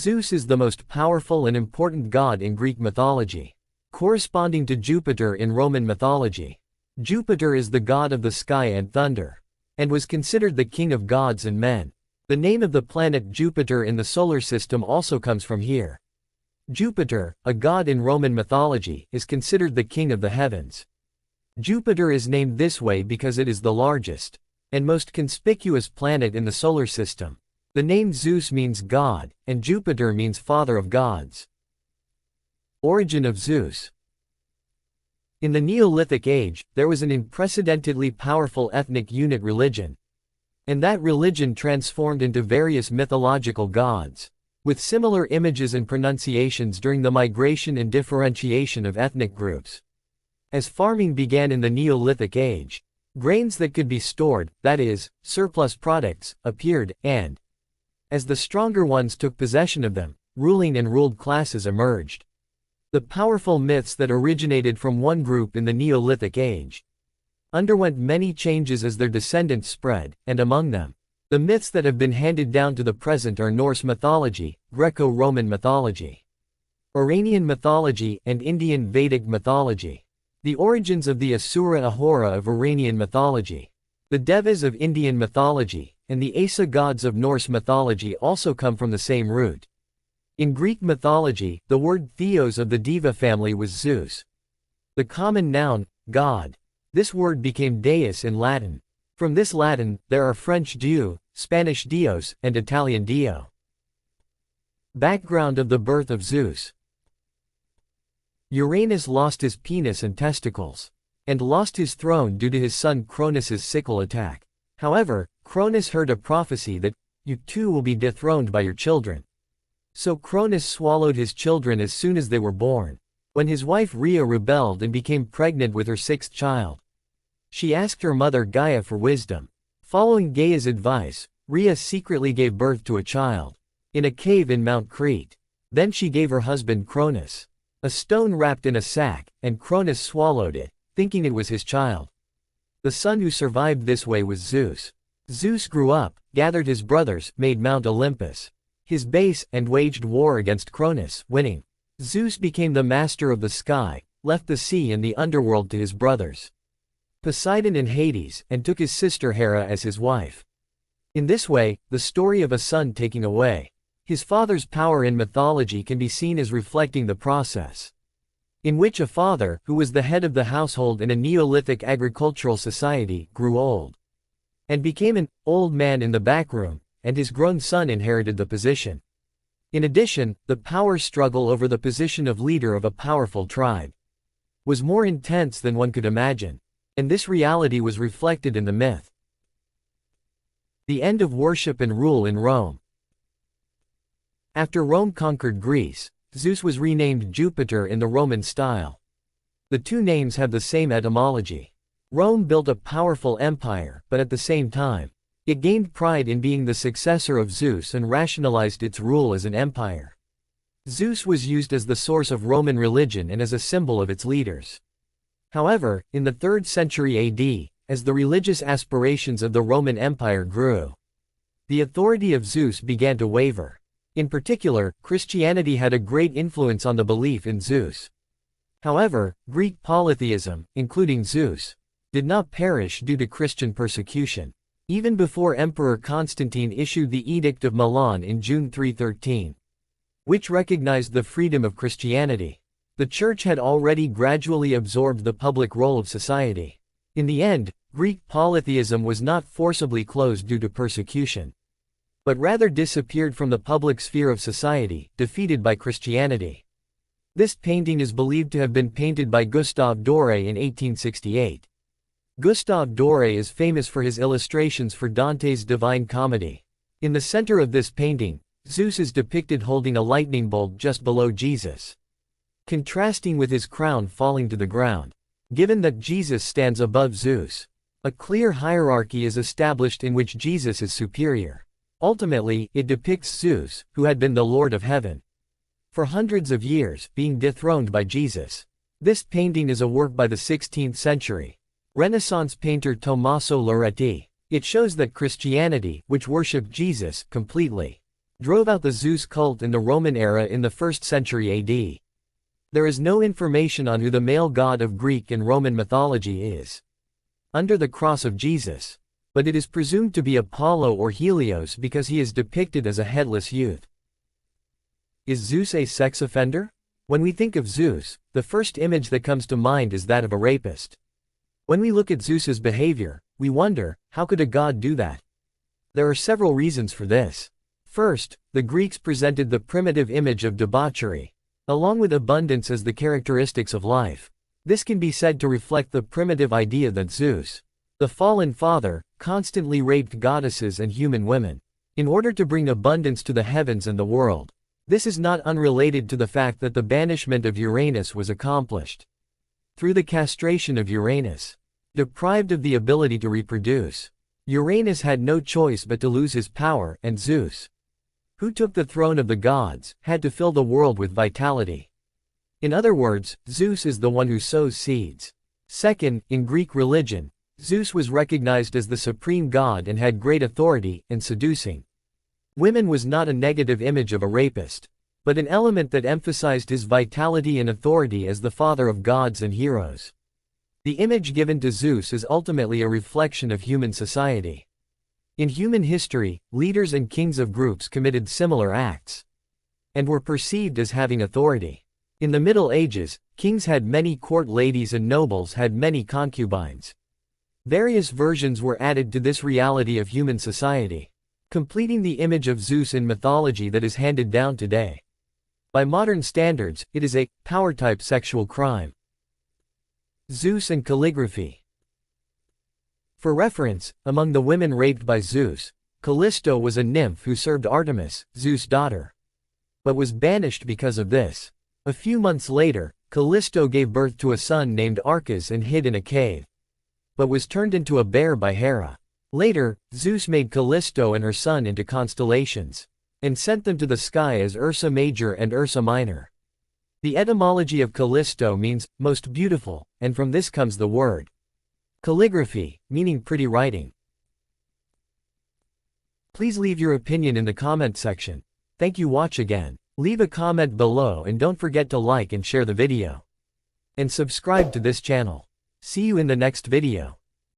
Zeus is the most powerful and important god in Greek mythology, corresponding to Jupiter in Roman mythology. Jupiter is the god of the sky and thunder, and was considered the king of gods and men. The name of the planet Jupiter in the solar system also comes from here. Jupiter, a god in Roman mythology, is considered the king of the heavens. Jupiter is named this way because it is the largest and most conspicuous planet in the solar system. The name Zeus means god, and Jupiter means father of gods. Origin of Zeus. In the Neolithic Age, there was an unprecedentedly powerful ethnic unit religion, and that religion transformed into various mythological gods, with similar images and pronunciations during the migration and differentiation of ethnic groups. As farming began in the Neolithic Age, grains that could be stored, that is, surplus products, appeared, and as the stronger ones took possession of them, ruling and ruled classes emerged. The powerful myths that originated from one group in the Neolithic Age underwent many changes as their descendants spread, and among them, the myths that have been handed down to the present are Norse mythology, Greco-Roman mythology, Iranian mythology, and Indian Vedic mythology. The origins of the Asura Ahura of Iranian mythology, the Devas of Indian mythology, and the Asa gods of Norse mythology also come from the same root. In Greek mythology, the word theos of the Deva family was Zeus. The common noun, god. This word became deus in Latin. From this Latin, there are French dieu, Spanish dios, and Italian dio. Background of the birth of Zeus. Uranus lost his penis and testicles, and lost his throne due to his son Cronus' sickle attack. However, Cronus heard a prophecy that, "You too will be dethroned by your children." So Cronus swallowed his children as soon as they were born. When his wife Rhea rebelled and became pregnant with her sixth child, she asked her mother Gaia for wisdom. Following Gaia's advice, Rhea secretly gave birth to a child in a cave in Mount Crete. Then she gave her husband Cronus a stone wrapped in a sack, and Cronus swallowed it, thinking it was his child. The son who survived this way was Zeus. Zeus grew up, gathered his brothers, made Mount Olympus his base, and waged war against Cronus, winning. Zeus became the master of the sky, left the sea and the underworld to his brothers, Poseidon and Hades, and took his sister Hera as his wife. In this way, the story of a son taking away his father's power in mythology can be seen as reflecting the process in which a father, who was the head of the household in a Neolithic agricultural society, grew old and became an old man in the backroom, and his grown son inherited the position. In addition, the power struggle over the position of leader of a powerful tribe was more intense than one could imagine, and this reality was reflected in the myth. The end of worship and rule in Rome. After Rome conquered Greece, Zeus was renamed Jupiter in the Roman style. The two names have the same etymology. Rome built a powerful empire, but at the same time, it gained pride in being the successor of Zeus and rationalized its rule as an empire. Zeus was used as the source of Roman religion and as a symbol of its leaders. However, in the 3rd century AD, as the religious aspirations of the Roman Empire grew, the authority of Zeus began to waver. In particular, Christianity had a great influence on the belief in Zeus. However, Greek polytheism, including Zeus, did not perish due to Christian persecution. Even before Emperor Constantine issued the Edict of Milan in June 313, which recognized the freedom of Christianity, the Church had already gradually absorbed the public role of society. In the end, Greek polytheism was not forcibly closed due to persecution, but rather disappeared from the public sphere of society, defeated by Christianity. This painting is believed to have been painted by Gustave Doré in 1868. Gustave Doré is famous for his illustrations for Dante's Divine Comedy. In the center of this painting, Zeus is depicted holding a lightning bolt just below Jesus, contrasting with his crown falling to the ground. Given that Jesus stands above Zeus, a clear hierarchy is established in which Jesus is superior. Ultimately, it depicts Zeus, who had been the Lord of Heaven for hundreds of years, being dethroned by Jesus. This painting is a work by the 16th century Renaissance painter Tommaso Loretti. It shows that Christianity, which worshipped Jesus, completely drove out the Zeus cult in the Roman era in the 1st century AD. There is no information on who the male god of Greek and Roman mythology is under the cross of Jesus, but it is presumed to be Apollo or Helios because he is depicted as a headless youth. Is Zeus a sex offender? When we think of Zeus, the first image that comes to mind is that of a rapist. When we look at Zeus's behavior, we wonder, how could a god do that? There are several reasons for this. First, the Greeks presented the primitive image of debauchery, along with abundance as the characteristics of life. This can be said to reflect the primitive idea that Zeus, the fallen father, constantly raped goddesses and human women in order to bring abundance to the heavens and the world. This is not unrelated to the fact that the banishment of Uranus was accomplished through the castration of Uranus. Deprived of the ability to reproduce, Uranus had no choice but to lose his power, and Zeus, who took the throne of the gods, had to fill the world with vitality. In other words, Zeus is the one who sows seeds. Second, in Greek religion, Zeus was recognized as the supreme god and had great authority, and seducing women was not a negative image of a rapist, but an element that emphasized his vitality and authority as the father of gods and heroes. The image given to Zeus is ultimately a reflection of human society. In human history, leaders and kings of groups committed similar acts and were perceived as having authority. In the Middle Ages, kings had many court ladies and nobles had many concubines. Various versions were added to this reality of human society, completing the image of Zeus in mythology that is handed down today. By modern standards, it is a power-type sexual crime. Zeus and Calligraphy. For reference, among the women raped by Zeus, Callisto was a nymph who served Artemis, Zeus' daughter, but was banished because of this. A few months later, Callisto gave birth to a son named Arcas and hid in a cave, but was turned into a bear by Hera. Later, Zeus made Callisto and her son into constellations, and sent them to the sky as Ursa Major and Ursa Minor. The etymology of Callisto means, most beautiful, and from this comes the word calligraphy, meaning pretty writing. Please leave your opinion in the comment section. Thank you. Watch again. Leave a comment below and don't forget to like and share the video. And subscribe to this channel. See you in the next video.